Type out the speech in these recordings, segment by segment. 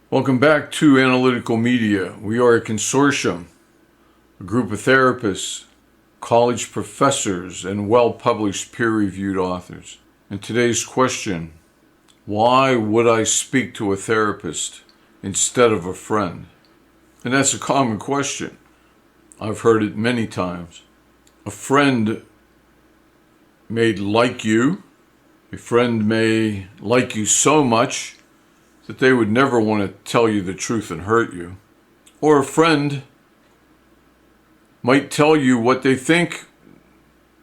Welcome back to Analytical Media. We are a consortium, a group of therapists, college professors, and well-published peer-reviewed authors. And today's question, why would I speak to a therapist instead of a friend? And that's a common question. I've heard it many times. A friend may like you. A friend may like you so much that they would never want to tell you the truth and hurt you. Or a friend might tell you what they think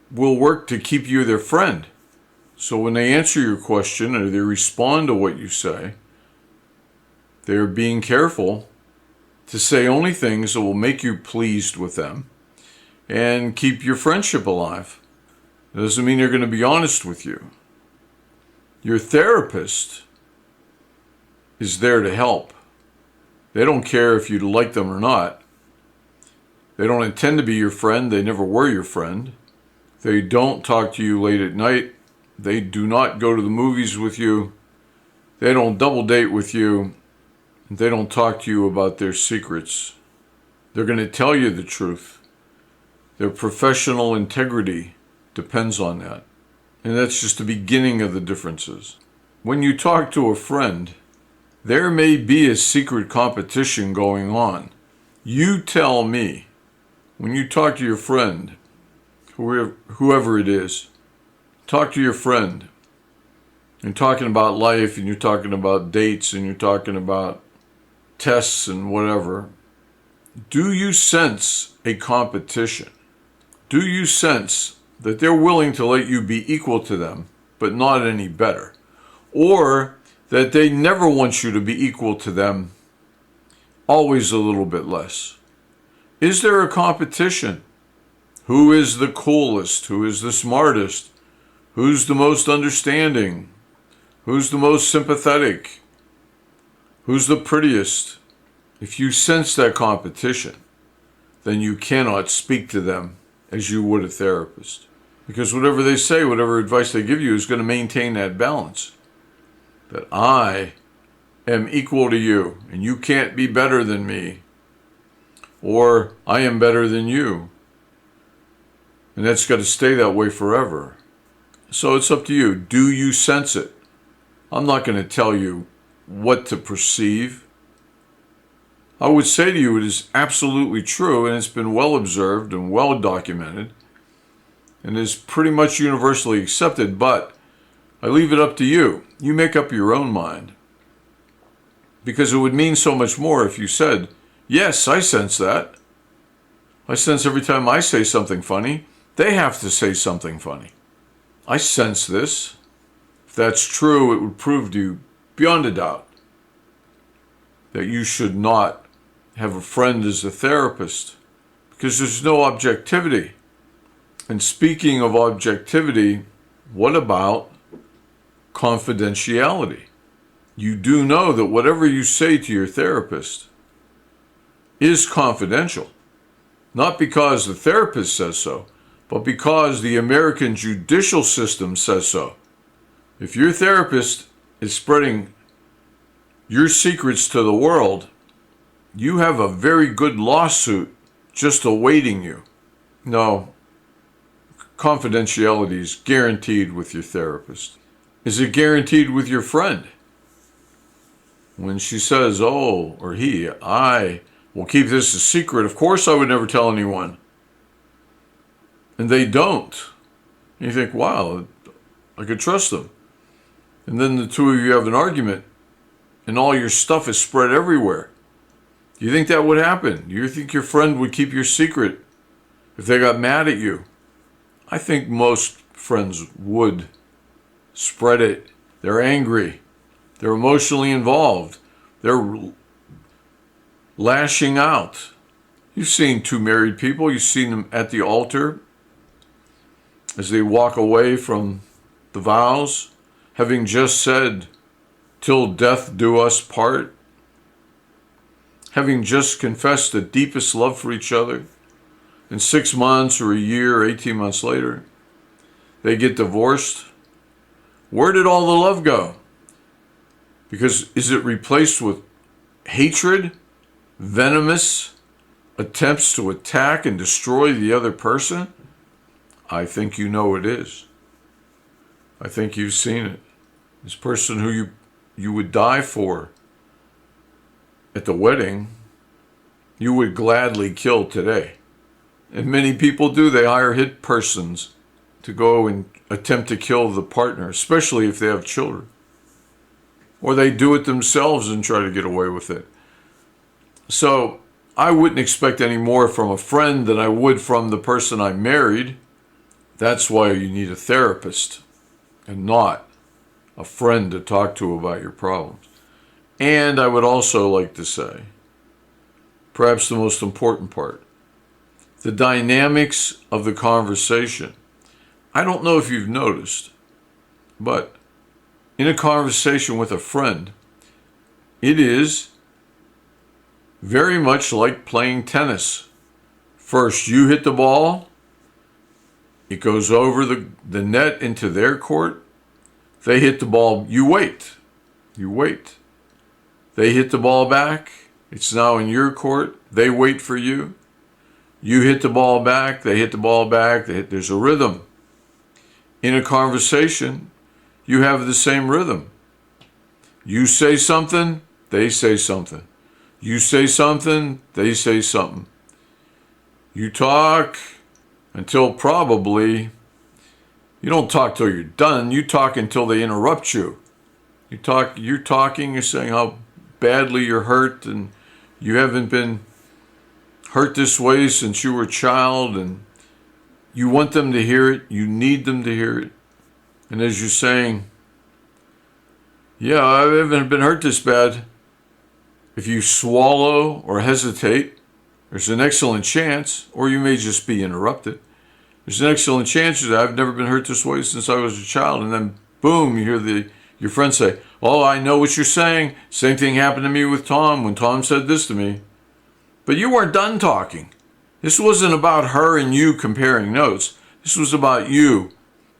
will work to keep you their friend. So when they answer your question or they respond to what you say, they're being careful to say only things that will make you pleased with them and keep your friendship alive. It doesn't mean they're going to be honest with you. Your therapist is there to help. They don't care if you like them or not. They don't intend to be your friend. They never were your friend. They don't talk to you late at night. They do not go to the movies with you. They don't double date with you. They don't talk to you about their secrets. They're going to tell you the truth. Their professional integrity depends on that. And that's just the beginning of the differences. When you talk to a friend, there may be a secret competition going on. You tell me, when you talk to your friend, whoever it is, talk to your friend. You're talking about life, and you're talking about dates, and you're talking about tests and whatever. Do you sense a competition? Do you sense that they're willing to let you be equal to them, but not any better? Or that they never want you to be equal to them, always a little bit less? Is there a competition? Who is the coolest? Who is the smartest? Who's the most understanding? Who's the most sympathetic? Who's the prettiest? If you sense that competition, then you cannot speak to them as you would a therapist. Because whatever they say, whatever advice they give you is going to maintain that balance. That I am equal to you, and you can't be better than me. Or I am better than you. And that's got to stay that way forever. So it's up to you. Do you sense it? I'm not going to tell you what to perceive. I would say to you it is absolutely true, and it's been well observed and well documented, and is pretty much universally accepted, but I leave it up to you. You make up your own mind. Because it would mean so much more if you said, yes, I sense that. I sense every time I say something funny, they have to say something funny. I sense this. If that's true, it would prove to you beyond a doubt that you should not have a friend as a therapist, because there's no objectivity. And speaking of objectivity, what about confidentiality? You do know that whatever you say to your therapist is confidential. Not because the therapist says so, but because the American judicial system says so. If your therapist is spreading your secrets to the world, you have a very good lawsuit just awaiting you. No, confidentiality is guaranteed with your therapist. Is it guaranteed with your friend? When she says, oh, or he, I will keep this a secret, of course I would never tell anyone. And they don't. And you think, wow, I could trust them. And then the two of you have an argument, and all your stuff is spread everywhere. Do you think that would happen? Do you think your friend would keep your secret if they got mad at you? I think most friends would spread it. They're angry. They're emotionally involved. They're lashing out. You've seen two married people. You've seen them at the altar as they walk away from the vows, having just said, till death do us part, having just confessed the deepest love for each other, and 6 months or a year or 18 months later, they get divorced. Where did all the love go? Because is it replaced with hatred, venomous attempts to attack and destroy the other person, I think you know it is. I think you've seen it. This person who you would die for at the wedding, you would gladly kill today. And many people do. They hire hit persons to go and attempt to kill the partner, especially if they have children. Or they do it themselves and try to get away with it. So I wouldn't expect any more from a friend than I would from the person I married. That's why you need a therapist and not a friend to talk to about your problems. And I would also like to say, perhaps the most important part, the dynamics of the conversation. I don't know if you've noticed, but in a conversation with a friend, it is very much like playing tennis. First, you hit the ball, it goes over the net into their court. They hit the ball, you wait. They hit the ball back, it's now in your court, they wait for you. You hit the ball back, they hit the ball back, there's a rhythm. In a conversation, you have the same rhythm. You say something, they say something. You say something, they say something. You talk until probably, you don't talk till you're done, you talk until they interrupt you. You're talking, you're saying how badly you're hurt and you haven't been hurt this way since you were a child, and you want them to hear it, you need them to hear it. And as you're saying, yeah, I haven't been hurt this bad. If you swallow or hesitate, there's an excellent chance, or you may just be interrupted. There's an excellent chance that I've never been hurt this way since I was a child. And then boom, you hear your friend say, oh, I know what you're saying. Same thing happened to me with Tom when Tom said this to me. But you weren't done talking. This wasn't about her and you comparing notes. This was about you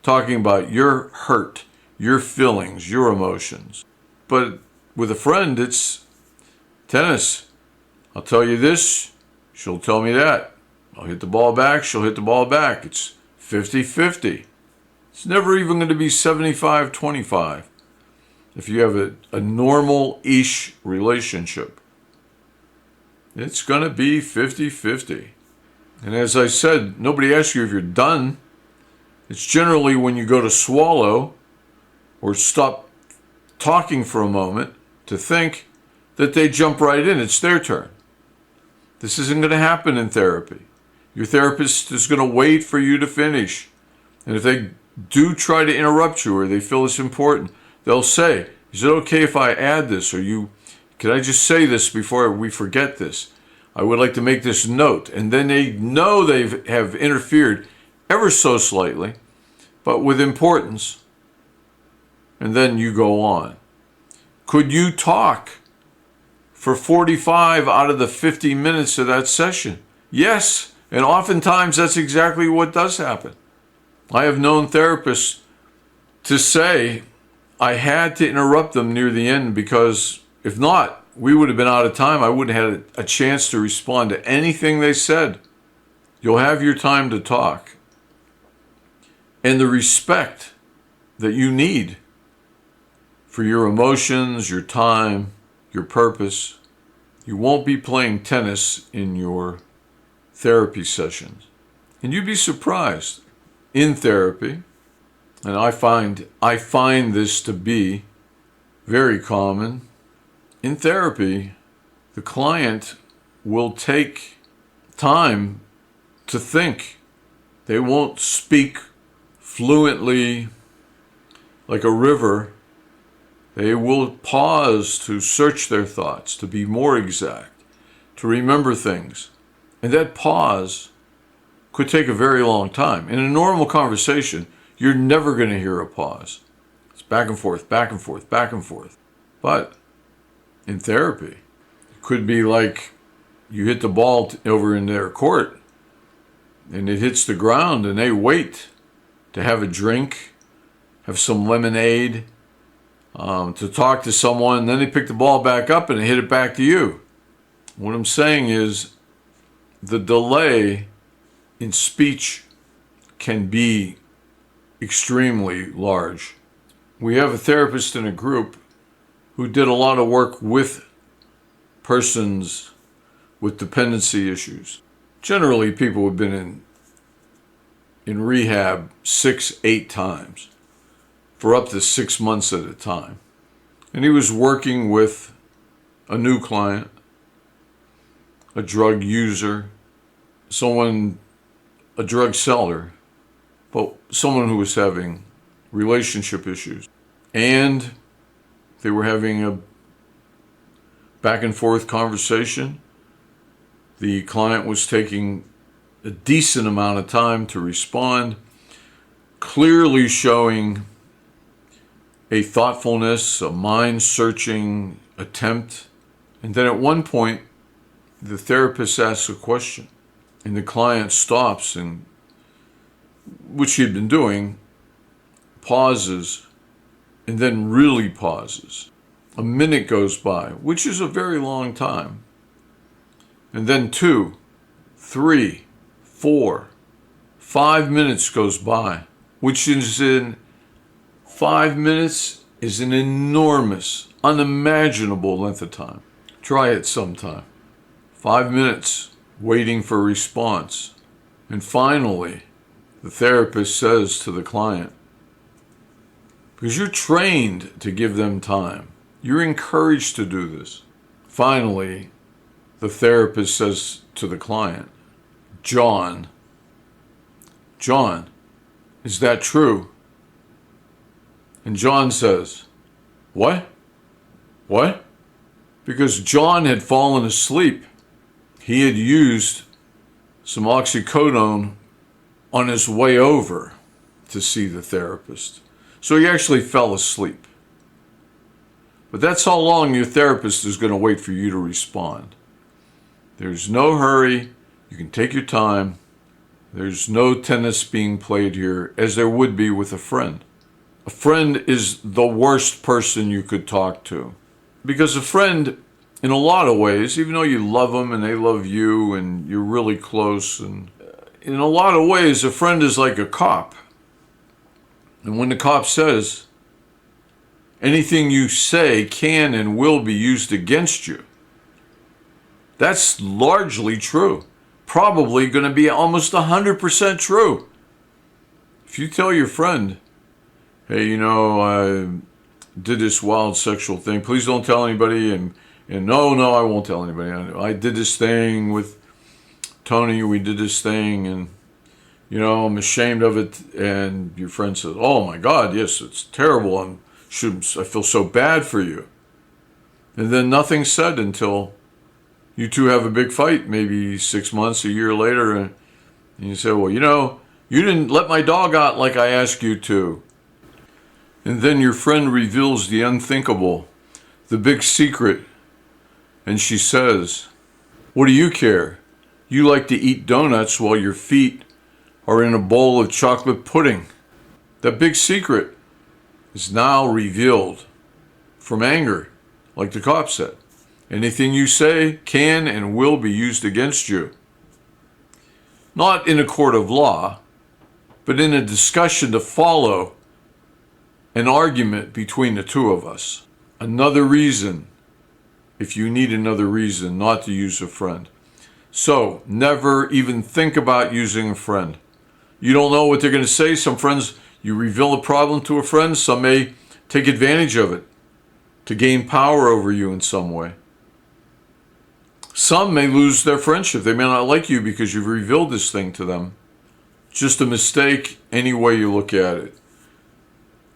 talking about your hurt, your feelings, your emotions. But with a friend, it's tennis. I'll tell you this, she'll tell me that. I'll hit the ball back, she'll hit the ball back. It's 50-50. It's never even going to be 75-25 if you have a normal-ish relationship. It's going to be 50-50. And as I said, nobody asks you if you're done. It's generally when you go to swallow or stop talking for a moment to think that they jump right in. It's their turn. This isn't going to happen in therapy. Your therapist is going to wait for you to finish. And if they do try to interrupt you or they feel it's important, they'll say, is it okay if I add this? Or can I just say this before we forget this? I would like to make this note. And then they know they have interfered ever so slightly, but with importance. And then you go on. Could you talk for 45 out of the 50 minutes of that session? Yes, and oftentimes that's exactly what does happen. I have known therapists to say I had to interrupt them near the end because if not, we would have been out of time. I wouldn't have had a chance to respond to anything they said. You'll have your time to talk. And the respect that you need for your emotions, your time, your purpose. You won't be playing tennis in your therapy sessions. And you'd be surprised in therapy, and I find this to be very common. In therapy, the client will take time to think. They won't speak fluently like a river. They will pause to search their thoughts, to be more exact, to remember things. And that pause could take a very long time. In a normal conversation, you're never going to hear a pause. It's back and forth, back and forth, back and forth. But in therapy, it could be like you hit the ball over in their court and it hits the ground and they wait to have a drink, have some lemonade, to talk to someone, and then they pick the ball back up and hit it back to you. What I'm saying is the delay in speech can be extremely large. We have a therapist in a group who did a lot of work with persons with dependency issues. Generally, people who have been in rehab 6-8 times for up to 6 months at a time. And he was working with a new client, a drug user, a drug seller, but someone who was having relationship issues. And they were having a back and forth conversation. The client was taking a decent amount of time to respond, clearly showing a thoughtfulness, a mind-searching attempt. And then at one point, the therapist asks a question, and the client stops, and which he had been doing, pauses, and then really pauses. A minute goes by, which is a very long time. And then 2, 3, 4, 5 minutes goes by, which is 5 minutes is an enormous, unimaginable length of time. Try it sometime. 5 minutes waiting for a response. And finally, the therapist says to the client, because you're trained to give them time, you're encouraged to do this. Finally, the therapist says to the client, John, is that true? And John says, what? Because John had fallen asleep. He had used some oxycodone on his way over to see the therapist. So he actually fell asleep. But that's how long your therapist is going to wait for you to respond. There's no hurry. You can take your time. There's no tennis being played here, as there would be with a friend. A friend is the worst person you could talk to. Because a friend, in a lot of ways, even though you love them and they love you and you're really close, and in a lot of ways, a friend is like a cop. And when the cop says, anything you say can and will be used against you, that's largely true. Probably going to be almost 100% true. If you tell your friend, hey, I did this wild sexual thing, please don't tell anybody, and no, I won't tell anybody. I did this thing with Tony, we did this thing, and I'm ashamed of it. And your friend says, oh my God, yes, it's terrible. I feel so bad for you. And then nothing's said until you two have a big fight, maybe 6 months, a year later. And you say, well, you didn't let my dog out like I asked you to. And then your friend reveals the unthinkable, the big secret. And she says, what do you care? You like to eat donuts while your feet are in a bowl of chocolate pudding. That big secret is now revealed from anger, like the cop said. Anything you say can and will be used against you. Not in a court of law, but in a discussion to follow an argument between the two of us. Another reason, if you need another reason, not to use a friend. So, never even think about using a friend. You don't know what they're going to say. Some friends, you reveal a problem to a friend, some may take advantage of it to gain power over you in some way. Some may lose their friendship. They may not like you because you've revealed this thing to them. Just a mistake any way you look at it.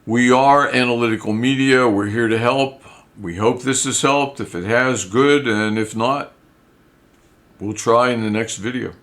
We are Analytical Media. We're here to help. We hope this has helped. If it has, good. And if not, we'll try in the next video.